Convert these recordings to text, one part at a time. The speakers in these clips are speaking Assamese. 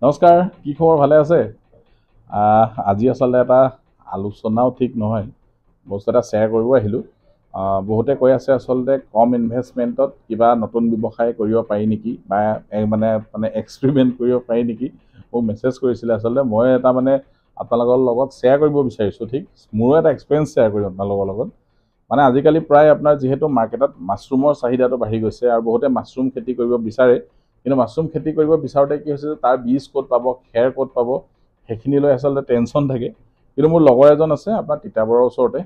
নমস্কাৰ, কি খবৰ? ভালে আছে? আজি আসলে এটা আলোচনাও ঠিক নহয়, বস্তু এটা শ্বেয়াৰ কৰিব আহিলোঁ। বহুতে কৈ আছে আসলতে কম ইনভেষ্টমেণ্টত কিবা নতুন ব্যৱসায় কৰিব পাৰি নেকি, বা মানে এক্সপেৰিমেণ্ট কৰিব পাৰি নেকি, মোক মেছেজ কৰিছিলে। আচলতে মই এটা আপোনালোকৰ লগত শ্বেয়াৰ কৰিব বিচাৰিছোঁ। ঠিক মোৰো এটা এক্সপিৰিয়েঞ্চ শ্বেয়াৰ কৰিম আপোনালোকৰ লগত। আজিকালি প্ৰায় আপোনাৰ যিহেতু মাৰ্কেটত মাছৰুমৰ চাহিদাটো বাঢ়ি গৈছে আৰু বহুতে মাছৰুম খেতি কৰিব বিচাৰে, কিন্তু মাছৰুম খেতি কৰিব বিচাৰোঁতে কি হৈছে, তাৰ বীজ ক'ত পাব, খেৰ ক'ত পাব, সেইখিনি লৈ আচলতে টেনশ্যন থাকে। কিন্তু মোৰ লগৰ এজন আছে আপোনাৰ তিতাবৰৰ ওচৰতে,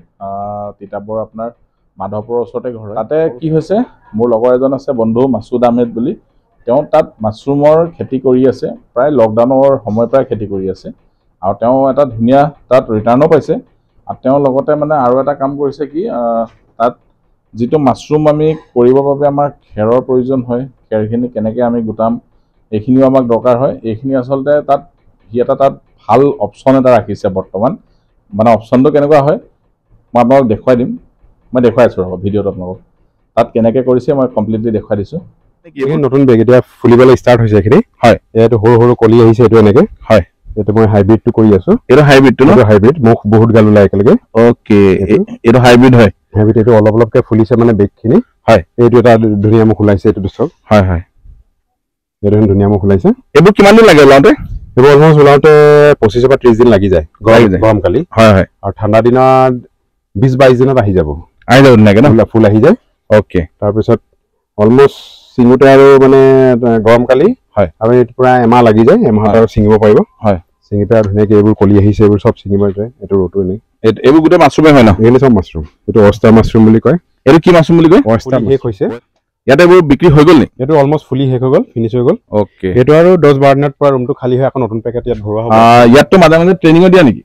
তিতাবৰ আপোনাৰ মাধৱপুৰৰ ওচৰতে ঘৰ। তাতে কি হৈছে, মোৰ লগৰ এজন আছে বন্ধু মাছুদ আহমেদ বুলি, তেওঁ তাত মাছৰুমৰ খেতি কৰি আছে, প্ৰায় লকডাউনৰ সময়ৰ পৰাই খেতি কৰি আছে, আৰু তেওঁ এটা ধুনীয়া তাত ৰিটাৰ্ণো পাইছে। আৰু তেওঁৰ লগতে আৰু এটা কাম কৰিছে কি, তাত যিটো মাছৰুম আমি কৰিবৰ বাবে আমাৰ খেৰৰ প্ৰয়োজন হয়, খেৰখিনি কেনেকৈ আমি গোটাম এইখিনিও আমাক দৰকাৰ হয়। এইখিনি আচলতে সি তাত ভাল অপশ্যন এটা ৰাখিছে বৰ্তমান। অপশ্যনটো কেনেকুৱা হয় মই আপোনালোক দেখুৱাই দিম। মই দেখুৱাই আছোঁ ৰ'ব ভিডিঅ'ত আপোনালোকক তাত কেনেকৈ কৰিছে মই কমপ্লিটলি দেখুৱাই দিছোঁ। নতুন বেগ এতিয়া ফুলিবলৈ ষ্টাৰ্ট হৈছে এইখিনি। হয়, এইটো সৰু সৰু কলি আহিছে, এইটো এনেকৈ। হয়, এইটো মই হাইব্ৰিডটো কৰি আছোঁ। এইটো হাইব্ৰিডটো ন? হাইব্ৰিড মুখ বহুত গাল ওলাই একেলগে। অ'কে, এইটো হাইব্ৰিড হয়। হাইব্ৰিড এইটো অলপ অলপকৈ ফুলিছে বেগখিনি। হয়, এইটো এটা ধুনীয়া মুখ ওলাইছে, এইটো চাওক। হয় হয়, এইটো ধুনীয়া মুখ ওলাইছে। এইবোৰ কিমান দিন লাগে ওলাওঁতে? এইবোৰ অলমষ্ট ওলাওঁতে 25 পৰা 30 দিন লাগি যায় গৰম কালি। হয় হয়, আৰু ঠাণ্ডা দিনত 20-22 দিনত আহি যাব ধুনীয়াকৈ ন, ফুল আহি যায়। অ'কে, তাৰপিছত অলমষ্ট চিঙোতে আৰু গৰম কালি। হয়, আৰু এইটো প্ৰায় এমাহ লাগি যায়, এমাহত আৰু ছিঙিব পাৰিব। হয়, ছিঙি পেলাই ধুনীয়াকৈ এইবোৰ কলি আহিছে, এইবোৰ চব ছিঙিব যায়। এইটো ৰ'দটো এনেই, এইবোৰ গোটেই মাছৰুমেই হয় ন? এইখিনি চব মাছৰুম। এইটো অয়েষ্টাৰ মাছৰুম বুলি কয়। এইটো কি মাছৰুম বুলি কয়? অয়েষ্টাৰ শেষ হৈছে। ইয়াতে এইবোৰ বিক্ৰী হৈ গ'ল নি? এইটো অলমষ্ট ফুলি শেষ হৈ গ'ল, ফিনিছ হৈ গ'ল। অ'কে, এইটো আৰু 10-12 দিনত পৰা ৰুমটো খালী হৈ আকৌ নতুন পেকেট ইয়াত ভৰোৱা হ'ব। ইয়াততো মাজে মাজে ট্ৰেইনিঙো দিয়া নেকি?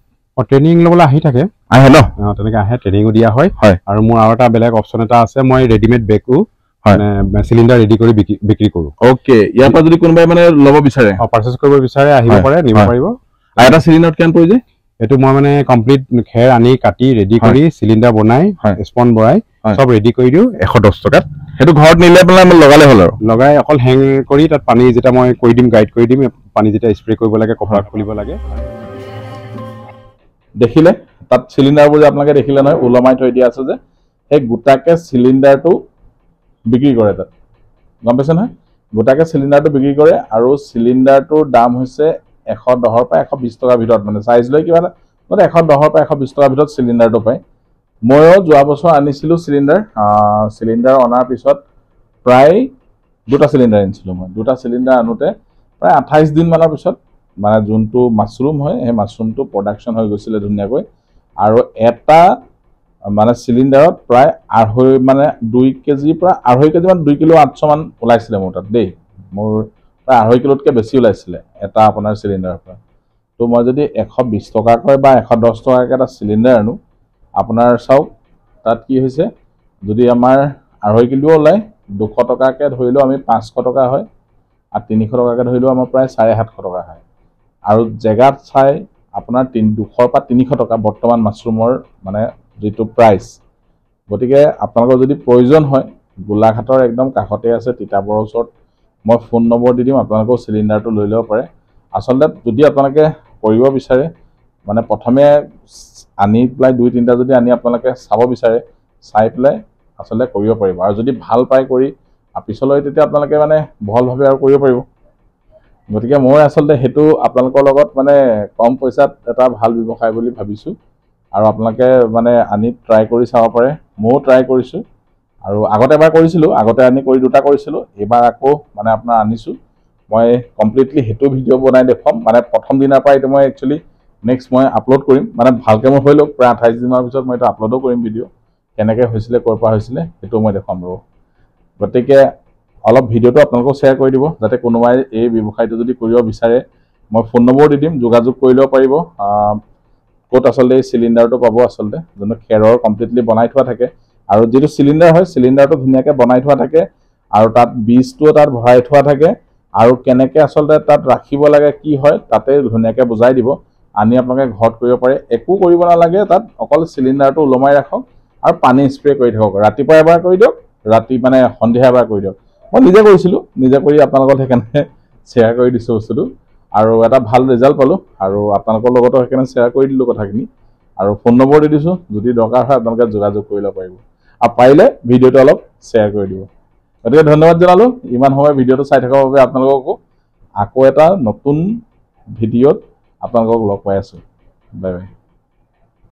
ট্ৰেইনিং ল'বলৈ আহি থাকে, আহে ন? তেনেকৈ আহে, ট্ৰেইনিঙো দিয়া হয়। হয়, আৰু মোৰ আৰু এটা বেলেগ অপশ্যন এটা আছে, মই ৰেডিমেড বেগো চিলিণ্ডাৰ ৰেডি কৰি বিক্ৰী কৰোঁ। অ'কে, ইয়াৰ পৰা যদি কোনোবাই ল'ব বিচাৰে, পাৰ্চেছ কৰিব বিচাৰে, আহিব পাৰে, নিব পাৰিব। আৰু এটা চিলিণ্ডাৰত কিমান পৰি যায়? এইটো মই কমপ্লিট খেৰ আনি কাটি ৰেডি কৰি চিলিণ্ডাৰ বনাই স্পন ভৰাই চব ৰেডি কৰি দিওঁ 110 টকাত। সেইটো ঘৰত নিলে লগালে হ'ল আৰু লগাই অকল হেং কৰি তাত পানী যেতিয়া মই কৰি দিম, গাইড কৰি দিম, পানী যেতিয়া স্প্ৰে কৰিব লাগে, কপাৰত খুলিব লাগে। দেখিলে তাত চিলিণ্ডাৰবোৰ যে আপোনালোকে দেখিলে নহয়, ওলমাই থৈ দিয়া আছে যে, সেই গোটাকৈ চিলিণ্ডাৰটো বিক্ৰী কৰে তাত, গম পাইছে নহয়? গোটাকৈ চিলিণ্ডাৰটো বিক্ৰী কৰে, আৰু চিলিণ্ডাৰটোৰ দাম হৈছে 110 পৰা 120 টকাৰ ভিতৰত, চাইজ লৈ কিবা এটা 110 পৰা 120 টকাৰ ভিতৰত চিলিণ্ডাৰটো পায়। ময়ো যোৱা বছৰ আনিছিলোঁ চিলিণ্ডাৰ অনাৰ পিছত প্ৰায় 2টা চিলিণ্ডাৰ আনিছিলোঁ। মই 2টা চিলিণ্ডাৰ আনোতে প্ৰায় 28 দিনমানৰ পিছত যোনটো মাছৰুম হয়, সেই মাছৰুমটো প্ৰডাকশ্যন হৈ গৈছিলে ধুনীয়াকৈ, আৰু এটা চিলিণ্ডাৰত প্ৰায় 2 কেজিৰ পৰা 2.5 কেজি 2 কিলো 800 মান ওলাইছিলে মোৰ তাত দেই। মোৰ প্ৰায় 2.5 কিলোতকৈ বেছি ওলাইছিলে এটা আপোনাৰ চিলিণ্ডাৰৰ পৰা। তো মই যদি 120 টকাকৈ বা 110 টকাকৈ এটা চিলিণ্ডাৰ আনো, আপোনাৰ চাওক তাত কি হৈছে, যদি আমাৰ 2.5 কিলো ওলায়, 200 টকাকৈ ধৰিলেও আমি 500 টকা হয়, আৰু 300 টকাকৈ ধৰিলেও আমাৰ প্ৰায় 750 টকা হয়। আৰু জেগাত চাই আপোনাৰ 200 পৰা 300 টকা বৰ্তমান মাছৰুমৰ যিটো প্ৰাইচ। গতিকে আপোনালোকৰ যদি প্ৰয়োজন হয়, গোলাঘাটৰ একদম কাষতে আছে তিতাবৰৰ ওচৰত, মই ফোন নম্বৰ দি দিম, আপোনালোকেও চিলিণ্ডাৰটো লৈ ল'ব পাৰে। আচলতে যদি আপোনালোকে কৰিব বিচাৰে, প্ৰথমে আনি পেলাই 2-3টা যদি আনি আপোনালোকে চাব বিচাৰে, চাই পেলাই আচলতে কৰিব পাৰিব, আৰু যদি ভাল পায় কৰি পিছলৈ তেতিয়া আপোনালোকে বহলভাৱে আৰু কৰিব পাৰিব। গতিকে মই আচলতে সেইটো আপোনালোকৰ লগত কম পইচাত এটা ভাল ব্যৱসায় বুলি ভাবিছোঁ, আৰু আপোনালোকে আনি ট্ৰাই কৰি চাব পাৰে। ময়ো ট্ৰাই কৰিছোঁ, আৰু আগতে এবাৰ কৰিছিলোঁ, আগতে আনি কৰি 2টা কৰিছিলোঁ, এইবাৰ আকৌ আপোনাৰ আনিছোঁ। মই কমপ্লিটলি সেইটো ভিডিঅ' বনাই দেখুৱাম, প্ৰথম দিনাৰ পৰা এইটো মই একচুৱেলি নেক্সট মই আপলোড কৰিম, ভালকৈ মই হৈ লওক, প্ৰায় 28 দিনৰ পিছত মই এইটো আপলোডো কৰিম ভিডিঅ', কেনেকৈ হৈছিলে, ক'ৰ পৰা হৈছিলে সেইটো মই দেখুৱাম ৰ'ব। গতিকে অলপ ভিডিঅ'টো আপোনালোকেও শ্বেয়াৰ কৰি দিব, যাতে কোনোবাই এই ব্যৱসায়টো যদি কৰিব বিচাৰে, মই ফোন নম্বৰ দি দিম, যোগাযোগ কৰি ল'ব পাৰিব। ক'ত আচলতে এই চিলিণ্ডাৰটো পাব, আচলতে যোনটো খেৰৰ কমপ্লিটলি বনাই থোৱা থাকে, আৰু যিটো চিলিণ্ডাৰ হয়, চিলিণ্ডাৰটো ধুনীয়াকৈ বনাই থোৱা থাকে, আৰু তাত বীজটোও তাত ভৰাই থোৱা থাকে, আৰু কেনেকৈ আচলতে তাত ৰাখিব লাগে কি হয় তাতে ধুনীয়াকৈ বুজাই দিব। আনি আপোনালোকে ঘৰত কৰিব পাৰে, একো কৰিব নালাগে, তাত অকল চিলিণ্ডাৰটো ওলমাই ৰাখক আৰু পানী স্প্ৰে কৰি থাকক। ৰাতিপুৱা এবাৰ কৰি দিয়ক, সন্ধিয়া এবাৰ কৰি দিয়ক। মই নিজে কৰিছিলোঁ, নিজে কৰি আপোনালোকক সেইকাৰণে শ্বেয়াৰ কৰি দিছোঁ বস্তুটো। আৰু এটা ভাল ৰিজাল্ট পালোঁ আৰু আপোনালোকৰ লগতো সেইকাৰণে শ্বেয়াৰ কৰি দিলোঁ কথাখিনি আৰু ফোন নম্বৰ দি দিছোঁ যদি দৰকাৰ হয় আপোনালোকে যোগাযোগ কৰি ল'ব পাৰিব আৰু পাৰিলে ভিডিঅ'টো অলপ শ্বেয়াৰ কৰি দিব গতিকে ধন্যবাদ জনালোঁ ইমান সময় ভিডিঅ'টো চাই থকাৰ বাবে আপোনালোককো আকৌ এটা নতুন ভিডিঅ'ত আপোনালোকক লগ পাই আছোঁ বাই বাই